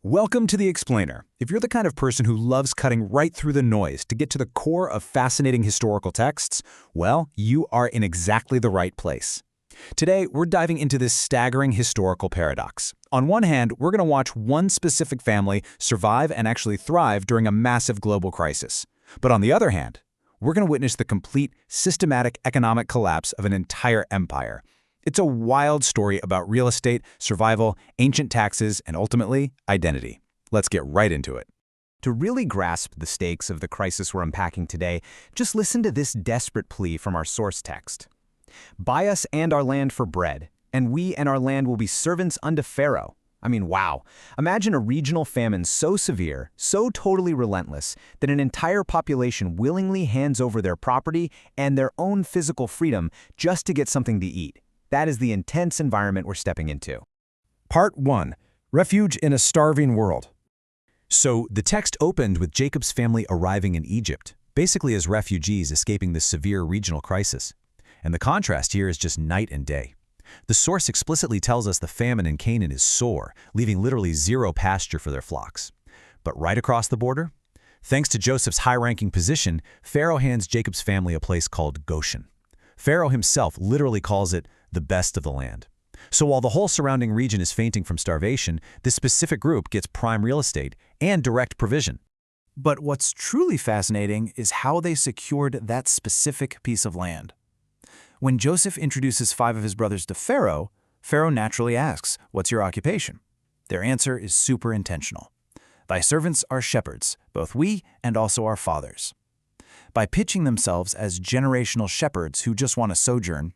Welcome to The Explainer. If you're the kind of person who loves cutting right through the noise to get to the core of fascinating historical texts, well, you are in exactly the right place. Today, we're diving into this staggering historical paradox. On one hand, we're going to watch one specific family survive and actually thrive during a massive global crisis. But on the other hand, we're going to witness the complete, systematic economic collapse of an entire empire. It's a wild story about real estate, survival, ancient taxes, and ultimately, identity. Let's get right into it. To really grasp the stakes of the crisis we're unpacking today, just listen to this desperate plea from our source text. "Buy us and our land for bread, and we and our land will be servants unto Pharaoh." I mean, wow. Imagine a regional famine so severe, so totally relentless, that an entire population willingly hands over their property and their own physical freedom just to get something to eat. That is the intense environment we're stepping into. Part 1. Refuge in a Starving World. So, the text opened with Jacob's family arriving in Egypt, basically as refugees escaping this severe regional crisis. And the contrast here is just night and day. The source explicitly tells us the famine in Canaan is sore, leaving literally zero pasture for their flocks. But right across the border, thanks to Joseph's high-ranking position, Pharaoh hands Jacob's family a place called Goshen. Pharaoh himself literally calls it the best of the land. So while the whole surrounding region is fainting from starvation, this specific group gets prime real estate and direct provision. But what's truly fascinating is how they secured that specific piece of land. When Joseph introduces 5 of his brothers to Pharaoh, Pharaoh naturally asks, "What's your occupation?" Their answer is super intentional. "Thy servants are shepherds, both we and also our fathers." By pitching themselves as generational shepherds who just want to sojourn,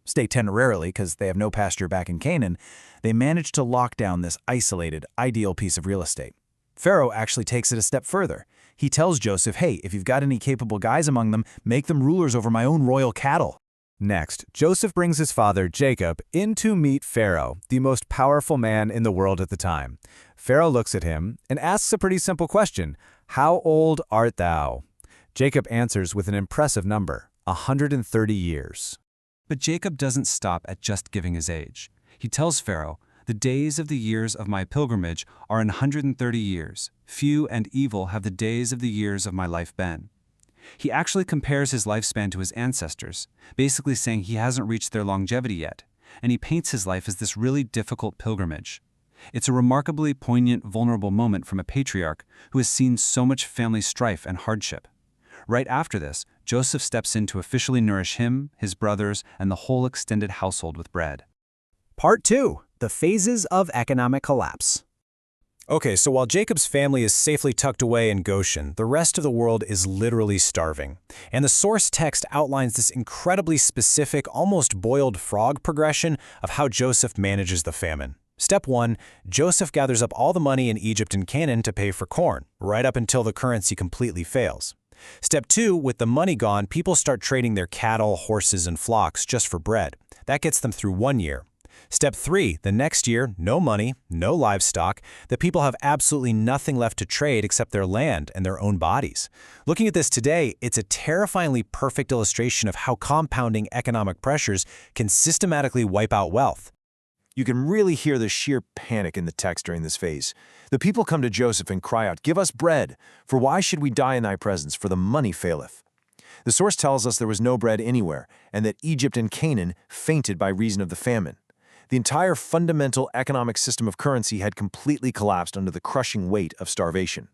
stay temporarily because they have no pasture back in Canaan, they manage to lock down this isolated, ideal piece of real estate. Pharaoh actually takes it a step further. He tells Joseph, "Hey, if you've got any capable guys among them, make them rulers over my own royal cattle." Next, Joseph brings his father, Jacob, in to meet Pharaoh, the most powerful man in the world at the time. Pharaoh looks at him and asks a pretty simple question: "How old art thou?" Jacob answers with an impressive number: 130 years. But Jacob doesn't stop at just giving his age. He tells Pharaoh, "The days of the years of my pilgrimage are 130 years. Few and evil have the days of the years of my life been." He actually compares his lifespan to his ancestors, basically saying he hasn't reached their longevity yet, and he paints his life as this really difficult pilgrimage. It's a remarkably poignant, vulnerable moment from a patriarch who has seen so much family strife and hardship. Right after this, Joseph steps in to officially nourish him, his brothers, and the whole extended household with bread. Part 2. The phases of economic collapse. Okay, so while Jacob's family is safely tucked away in Goshen, the rest of the world is literally starving. And the source text outlines this incredibly specific, almost boiled frog progression of how Joseph manages the famine. Step 1, Joseph gathers up all the money in Egypt and Canaan to pay for corn, right up until the currency completely fails. Step 2, with the money gone, people start trading their cattle, horses, and flocks just for bread. That gets them through 1 year. Step 3, the next year, no money, no livestock. The people have absolutely nothing left to trade except their land and their own bodies. Looking at this today, it's a terrifyingly perfect illustration of how compounding economic pressures can systematically wipe out wealth. You can really hear the sheer panic in the text during this phase. The people come to Joseph and cry out, "Give us bread, for why should we die in thy presence, for the money faileth." The source tells us there was no bread anywhere, and that Egypt and Canaan fainted by reason of the famine. The entire fundamental economic system of currency had completely collapsed under the crushing weight of starvation.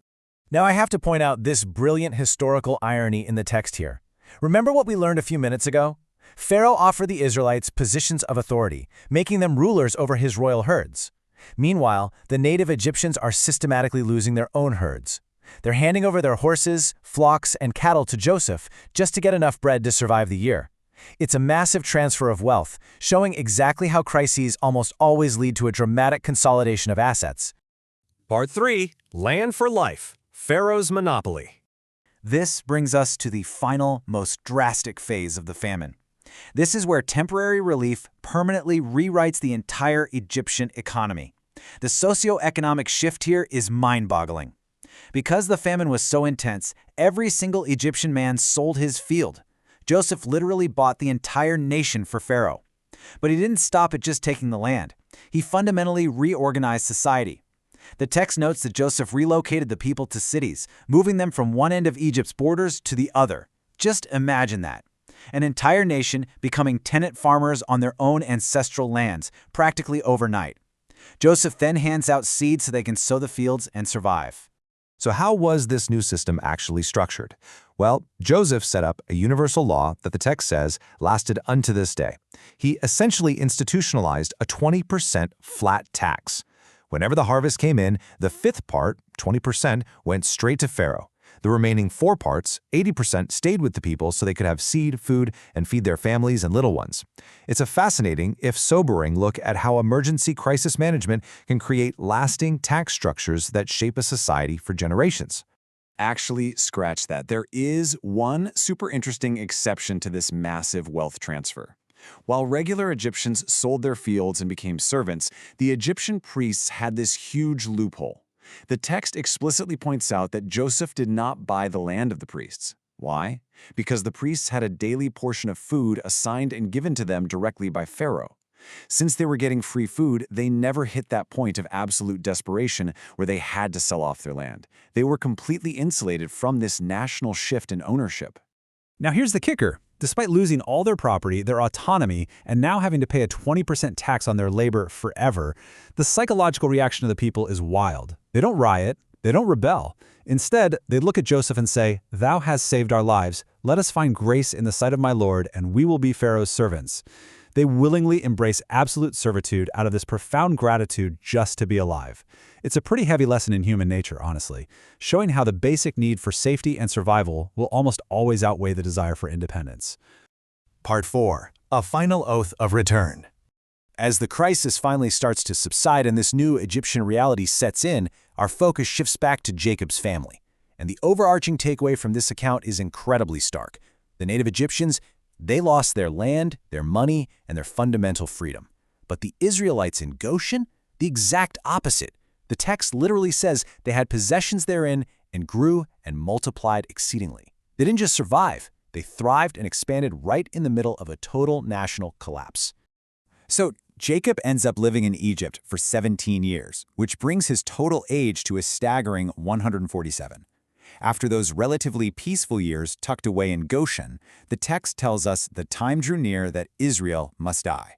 Now I have to point out this brilliant historical irony in the text here. Remember what we learned a few minutes ago? Pharaoh offered the Israelites positions of authority, making them rulers over his royal herds. Meanwhile, the native Egyptians are systematically losing their own herds. They're handing over their horses, flocks, and cattle to Joseph just to get enough bread to survive the year. It's a massive transfer of wealth, showing exactly how crises almost always lead to a dramatic consolidation of assets. Part 3. Land for Life. Pharaoh's Monopoly. This brings us to the final, most drastic phase of the famine. This is where temporary relief permanently rewrites the entire Egyptian economy. The socio-economic shift here is mind-boggling. Because the famine was so intense, every single Egyptian man sold his field. Joseph literally bought the entire nation for Pharaoh. But he didn't stop at just taking the land. He fundamentally reorganized society. The text notes that Joseph relocated the people to cities, moving them from one end of Egypt's borders to the other. Just imagine that. An entire nation becoming tenant farmers on their own ancestral lands, practically overnight. Joseph then hands out seed so they can sow the fields and survive. So how was this new system actually structured? Well, Joseph set up a universal law that the text says lasted unto this day. He essentially institutionalized a 20% flat tax. Whenever the harvest came in, the fifth part, 20%, went straight to Pharaoh. The remaining 4 parts, 80%, stayed with the people so they could have seed, food, and feed their families and little ones. It's a fascinating, if sobering, look at how emergency crisis management can create lasting tax structures that shape a society for generations. Actually, scratch that. There is one super interesting exception to this massive wealth transfer. While regular Egyptians sold their fields and became servants, the Egyptian priests had this huge loophole. The text explicitly points out that Joseph did not buy the land of the priests. Why? Because the priests had a daily portion of food assigned and given to them directly by Pharaoh. Since they were getting free food, they never hit that point of absolute desperation where they had to sell off their land. They were completely insulated from this national shift in ownership. Now here's the kicker. Despite losing all their property, their autonomy, and now having to pay a 20% tax on their labor forever, the psychological reaction of the people is wild. They don't riot, they don't rebel. Instead, they look at Joseph and say, "Thou hast saved our lives. Let us find grace in the sight of my Lord, and we will be Pharaoh's servants." They willingly embrace absolute servitude out of this profound gratitude just to be alive. It's a pretty heavy lesson in human nature, honestly, showing how the basic need for safety and survival will almost always outweigh the desire for independence. Part 4. A final oath of return. As the crisis finally starts to subside and this new Egyptian reality sets in, our focus shifts back to Jacob's family. And the overarching takeaway from this account is incredibly stark. The native Egyptians, they lost their land, their money, and their fundamental freedom. But the Israelites in Goshen, the exact opposite. The text literally says they had possessions therein and grew and multiplied exceedingly. They didn't just survive, they thrived and expanded right in the middle of a total national collapse. So Jacob ends up living in Egypt for 17 years, which brings his total age to a staggering 147. After those relatively peaceful years tucked away in Goshen, the text tells us the time drew near that Israel must die.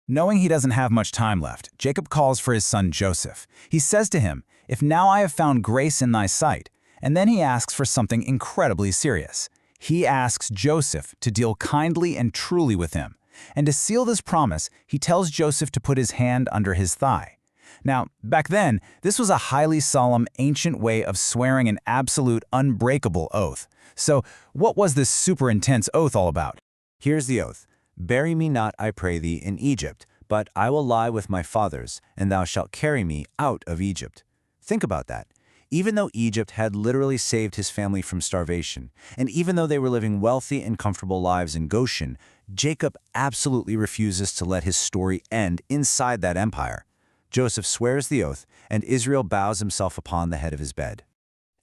Knowing he doesn't have much time left, Jacob calls for his son Joseph. He says to him, "If now I have found grace in thy sight," and then he asks for something incredibly serious. He asks Joseph to deal kindly and truly with him. And to seal this promise, he tells Joseph to put his hand under his thigh. Now, back then, this was a highly solemn, ancient way of swearing an absolute, unbreakable oath. So, what was this super intense oath all about? Here's the oath. "Bury me not, I pray thee, in Egypt, but I will lie with my fathers, and thou shalt carry me out of Egypt." Think about that. Even though Egypt had literally saved his family from starvation, and even though they were living wealthy and comfortable lives in Goshen, Jacob absolutely refuses to let his story end inside that empire. Joseph swears the oath, and Israel bows himself upon the head of his bed.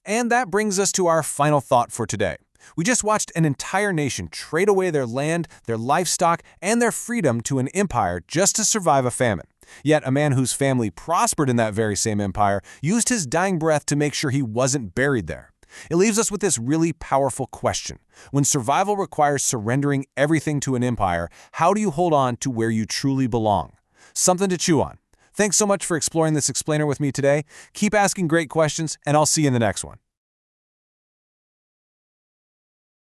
And that brings us to our final thought for today. We just watched an entire nation trade away their land, their livestock, and their freedom to an empire just to survive a famine. Yet a man whose family prospered in that very same empire used his dying breath to make sure he wasn't buried there. It leaves us with this really powerful question. When survival requires surrendering everything to an empire, how do you hold on to where you truly belong? Something to chew on. Thanks so much for exploring this explainer with me today. Keep asking great questions, and I'll see you in the next one.